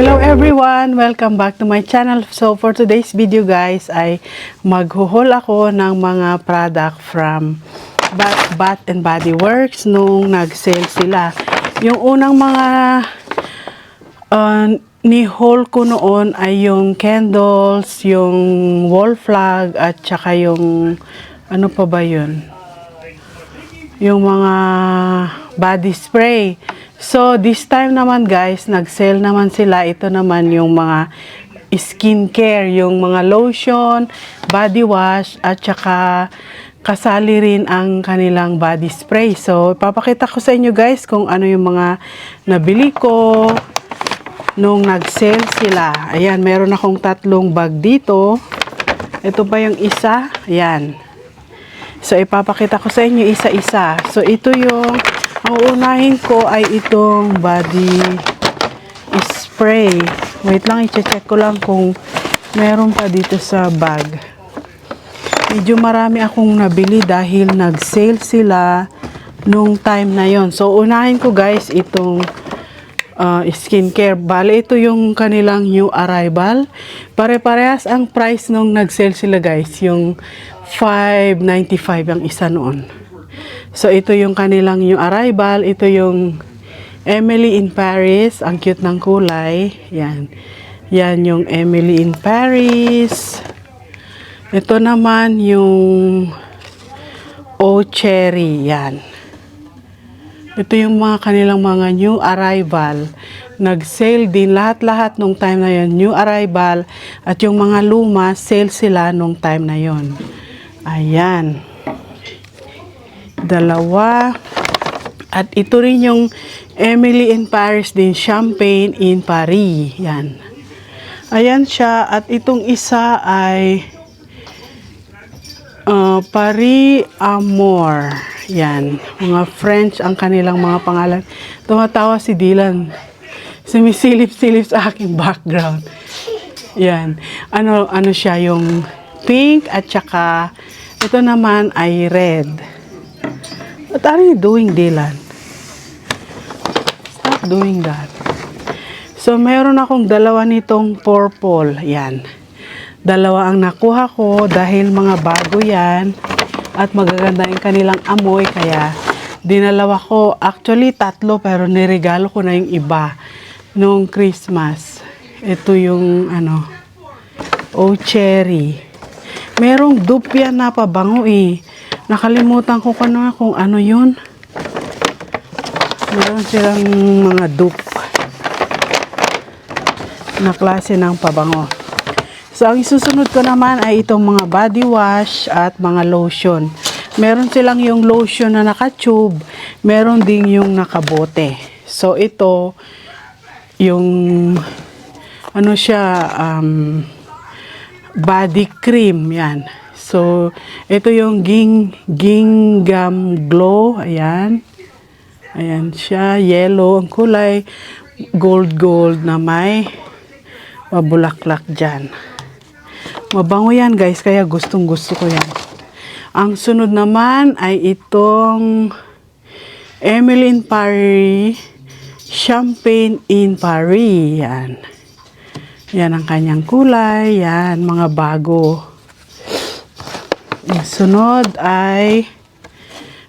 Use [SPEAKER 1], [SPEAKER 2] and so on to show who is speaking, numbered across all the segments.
[SPEAKER 1] Hello everyone! Welcome back to my channel. So for today's video guys ay maghuhol ako ng mga product from Bath and Body Works nung nag-sale sila. Yung unang mga ni-haul ko noon ay yung candles, yung wall flag at saka yung ano pa ba yun? Yung mga body spray. So, this time naman guys, nag-sale naman sila. Ito naman yung mga skincare, yung mga lotion, body wash, at saka kasali rin ang kanilang body spray. So, ipapakita ko sa inyo guys kung ano yung mga nabili ko nung nag-sale sila. Ayan, meron akong 3 bag dito. Ito pa yung isa. Ayan. So, ipapakita ko sa inyo isa-isa. So, ito yung ang uunahin ko ay itong body spray. Wait lang, i-check ko lang kung meron pa dito sa bag. Medyo marami akong nabili dahil nag-sale sila nung time na yon. So, unahin ko guys itong skincare. Bale, ito yung kanilang new arrival. Pare-parehas ang price nung nag-sale sila guys. Yung $5.95 ang isa noon. So, ito yung kanilang new arrival. Ito yung Emily in Paris. Ang cute ng kulay. Yan. Yan yung Emily in Paris. Ito naman yung Oh Cherry. Yan. Ito yung mga kanilang mga new arrival. Nag-sale din lahat-lahat nung time na yon. New arrival. At yung mga luma, sale sila nung time na yon. Ayan. 2. At ito rin yung Emily in Paris din, Champagne in Paris. Yan. Ayan siya. At itong isa ay Paris Amour. Yan. Mga French ang kanilang mga pangalan. Tumatawa si Dylan. Sumisilip-silip sa aking background. Yan. Ano siya, yung pink at saka ito naman ay red. What are you doing, Dylan? Stop doing that. So, meron akong 2 nitong purple. Yan. 2 ang nakuha ko dahil mga bago yan. At magaganda yung kanilang amoy. Kaya, dinalawa ko. Actually, 3 pero niregalo ko na yung iba nung Christmas. Ito yung, Oh Cherry. Merong dupe yan na pabango eh. Nakalimutan ko na kung ano yun. Meron silang mga dupe na klase ng pabango. So, ang isusunod ko naman ay itong mga body wash at mga lotion. Meron silang yung lotion na naka-tube. Meron ding yung nakabote. So, ito yung ano siya, body cream. Yan. So, ito yung Gingham Glow. Ayan. Ayan siya. Yellow ang kulay. Gold na may mabulaklak dyan. Mabango yan guys. Kaya gustong gusto ko yan. Ang sunod naman ay itong Emily in Paris. Champagne in Paris. Yan. Yan ang kanyang kulay. Yan. Mga bago. Ang sunod ay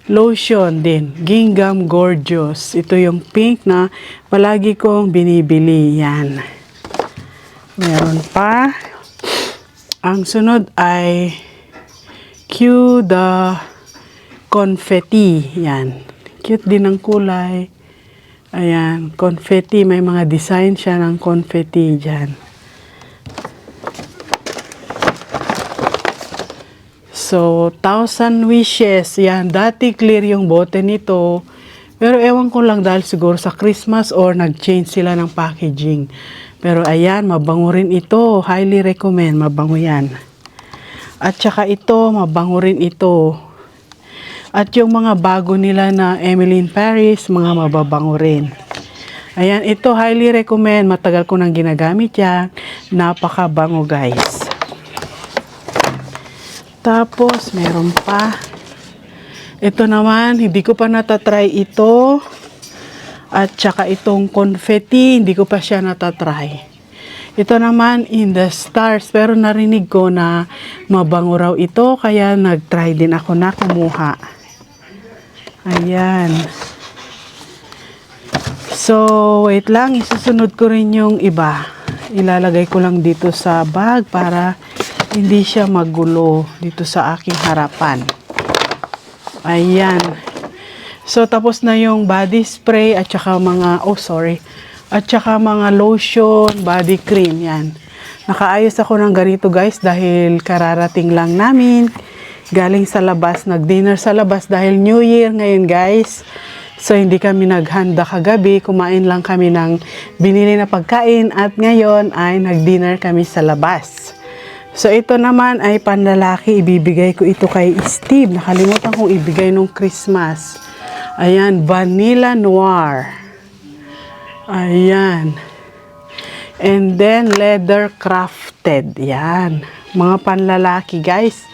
[SPEAKER 1] lotion din. Gingham Gorgeous. Ito yung pink na palagi kong binibili. Yan. Meron pa. Ang sunod ay Q the Confetti. Yan. Cute din ang kulay. Ayan. Confetti. May mga design siya ng confetti dyan. So, 1,000 wishes. Yan, dati clear yung bote nito. Pero ewan ko lang dahil siguro sa Christmas or nag-change sila ng packaging. Pero ayan, mabango rin ito. Highly recommend, mabango yan. At saka ito, mabango rin ito. At yung mga bago nila na Emily in Paris, mga mababango rin. Ayan, ito highly recommend. Matagal ko nang ginagamit yan. Napakabango guys. Tapos, meron pa. Ito naman, hindi ko pa natatry ito. At saka itong confetti, hindi ko pa siya natatry. Ito naman in the stars, pero narinig ko na mabango raw ito, kaya nag-try din ako na kumuha. Ayan. So, wait lang, isusunod ko rin yung iba. Ilalagay ko lang dito sa bag para hindi siya magulo dito sa aking harapan. Ayan. So, tapos na yung body spray at saka mga, at saka mga lotion, body cream, yan. Nakaayos ako ng ganito guys dahil kararating lang namin. Galing sa labas, nag-dinner sa labas dahil New Year ngayon guys. So hindi kami naghanda kagabi, kumain lang kami ng binili na pagkain at ngayon ay nag-dinner kami sa labas. So ito naman ay panlalaki, ibibigay ko ito kay Steve. Nakalimutan kong ibigay nung Christmas. Ayan, Vanilla Noir. Ayan. And then, leather crafted. Yan. Mga panlalaki, guys.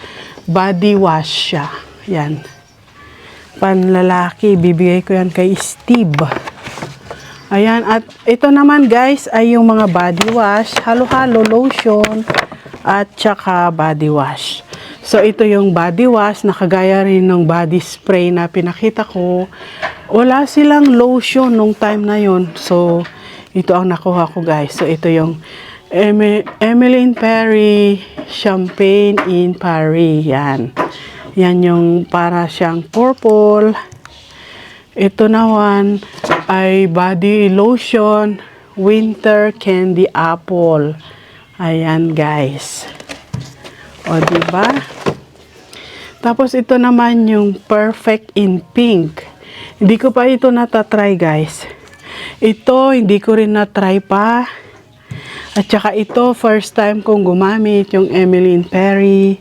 [SPEAKER 1] Body wash siya. Yan. Panlalaki. Bibigay ko yan kay Steve. Ayan. At ito naman, guys, ay yung mga body wash. Halo-halo lotion. At saka body wash. So, ito yung body wash. Nakagaya rin ng body spray na pinakita ko. Wala silang lotion nung time na yon. So, ito ang nakuha ko guys. So, ito yung Emily Perry Champagne in Paris. Yan. Yan yung para siyang purple. Ito naman ay body lotion Winter Candy Apple. Ayan guys. O, diba? Tapos, ito naman yung Perfect in Pink. Hindi ko pa ito natatry guys. Ito, hindi ko rin natry pa. At saka ito, first time kong gumamit yung Emily Perry.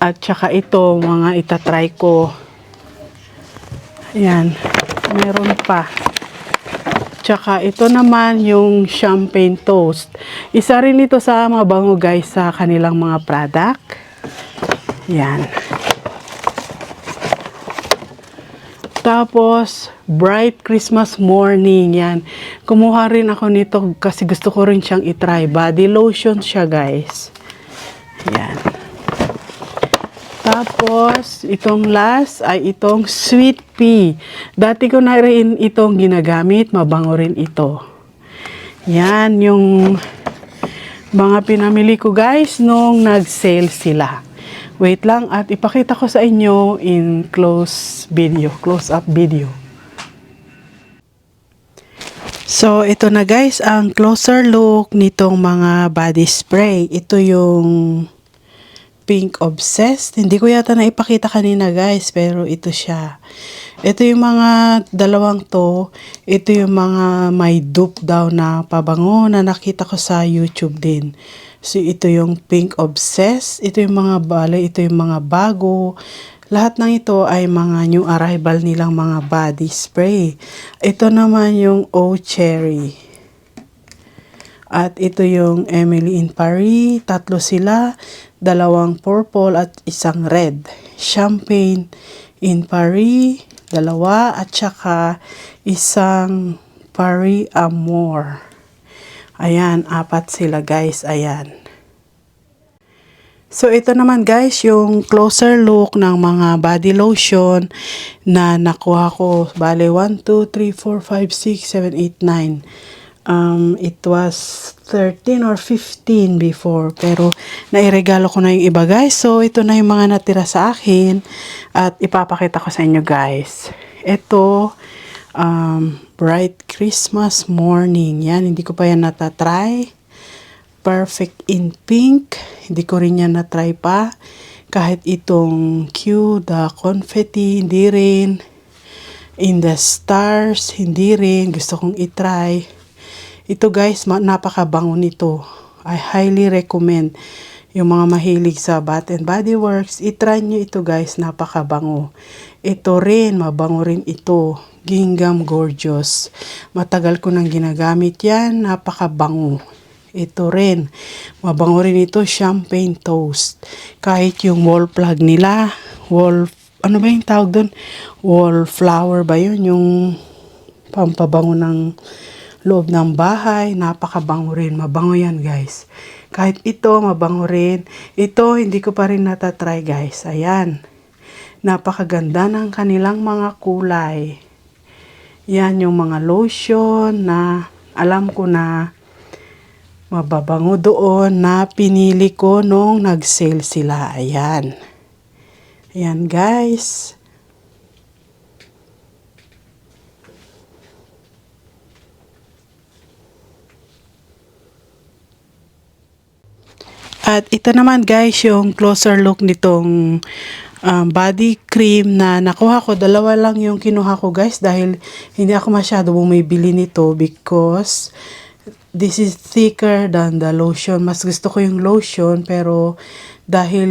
[SPEAKER 1] At saka ito, mga itatry ko. Ayan, meron pa. Tsaka ito naman yung champagne toast. Isa rin ito sa mabango guys sa kanilang mga product. Yan. Tapos, Bright Christmas Morning. Yan. Kumuha rin ako nito kasi gusto ko rin siyang itry. Body lotion siya guys. Yan. Tapos, itong last ay itong Sweet Pea. Dati ko na rin itong ginagamit. Mabango rin ito. Yan yung mga pinamili ko guys nung nag-sale sila. Wait lang at ipakita ko sa inyo in close-up video. So, ito na guys ang closer look nitong mga body spray. Ito yung Pink Obsessed. Hindi ko yata na ipakita kanina guys, pero ito siya. Ito yung mga dalawang to. Ito yung mga may dupe daw na pabango na nakita ko sa YouTube din. So, ito yung Pink Obsessed. Ito yung mga ito yung mga bago. Lahat ng ito ay mga new arrival nilang mga body spray. Ito naman yung Oh Cherry. At ito yung Emily in Paris. Tatlo sila. Dalawang purple at isang red. Champagne in Paris. Dalawa. At saka isang Paris Amour. Ayan, apat sila guys. Ayan. So, ito naman guys, yung closer look ng mga body lotion na nakuha ko. Bale, 1, 2, 3, 4, 5, 6, 7, 8, 9. It was 13 or 15 before. Pero, nairegalo ko na yung iba guys. So, ito na yung mga natira sa akin. At ipapakita ko sa inyo guys. Ito, Bright Christmas Morning. Yan, hindi ko pa yan natatry. Perfect in Pink. Hindi ko rin yan natry pa. Kahit itong Q, the Confetti, hindi rin. In the Stars, hindi rin. Gusto kong itry. Ito guys, napakabango nito. I highly recommend. Yung mga mahilig sa Bath and Body Works, itry nyo ito guys, napakabango. Ito rin, mabango rin ito. Gingham Gorgeous. Matagal ko nang ginagamit yan, napakabango. Ito rin, mabango rin ito, Champagne Toast. Kahit yung wall plug nila, ano ba yung tawag doon? Wallflower ba yun? Yung pampabango ng loob ng bahay. Napakabango rin. Mabango yan, guys. Kahit ito, mabango rin. Ito, hindi ko pa rin natatry, guys. Ayan. Napakaganda ng kanilang mga kulay. Yan yung mga lotion na alam ko na mababango doon na pinili ko nung nag-sale sila. Ayan. Ayan, guys. At ito naman, guys, yung closer look nitong body cream na nakuha ko. Dalawa lang yung kinuha ko, guys, dahil hindi ako masyado bumibili nito because this is thicker than the lotion. Mas gusto ko yung lotion, pero dahil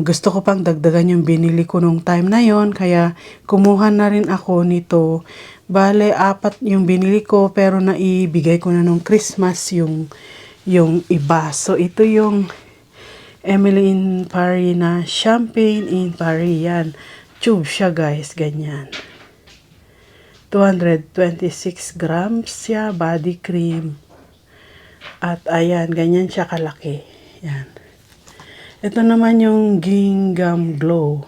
[SPEAKER 1] gusto ko pang dagdagan yung binili ko nung time na yon, kaya kumuha na rin ako nito. Bale, 4 yung binili ko, pero naibigay ko na nung Christmas yung iba. So, ito yung Emily in Paris na Champagne in Paris. Yan. Tube siya, guys. Ganyan. 226 grams siya. Body cream. At ayan. Ganyan siya kalaki. Yan. Ito naman yung Gingham Glow.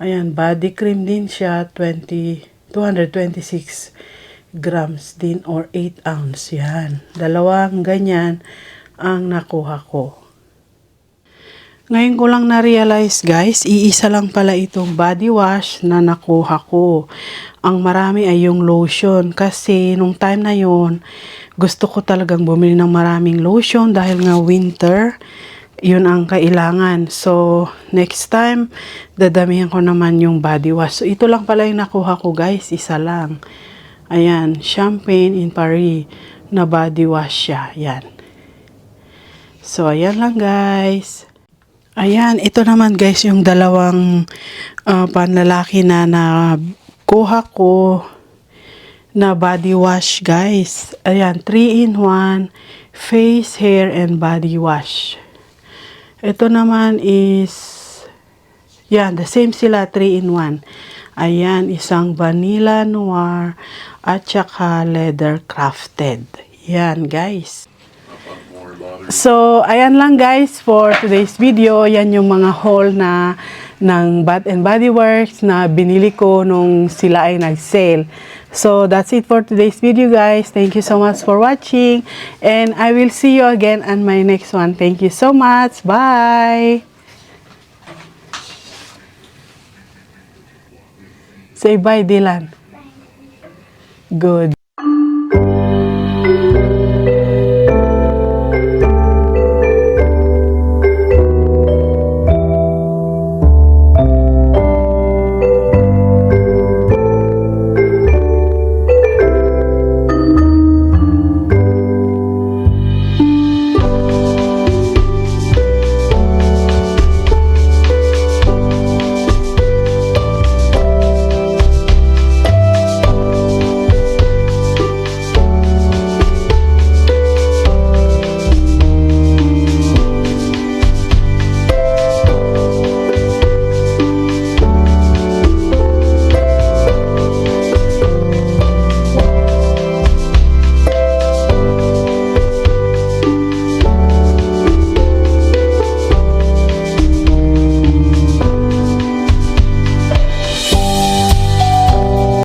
[SPEAKER 1] Ayan. Body cream din siya. 226 grams din or 8 ounce. Yan. Dalawang ganyan ang nakuha ko. Ngayon ko lang na-realize, guys, iisa lang pala itong body wash na nakuha ko. Ang marami ay yung lotion kasi nung time na yon gusto ko talagang bumili ng maraming lotion dahil nga winter, yun ang kailangan. So, next time, dadamihan ko naman yung body wash. So, ito lang pala yung nakuha ko, guys. Isa lang. Ayan, Champagne in Paris na body wash siya. Ayan. So, ayan lang, guys. Ayan, ito naman, guys, yung dalawang panlalaki na nakuha ko na body wash, guys. Ayan, 3-in-1 face, hair, and body wash. Ito naman is, yan, the same sila, 3-in-1. Ayan, isang vanilla noir at saka leather crafted. Yan, guys. So, ayan lang, guys, for today's video. Yan yung mga haul na ng Bath and Body Works na binili ko nung sila ay nag-sale. So, that's it for today's video, guys. Thank you so much for watching. And I will see you again on my next one. Thank you so much. Bye! Say bye, Dylan. Good.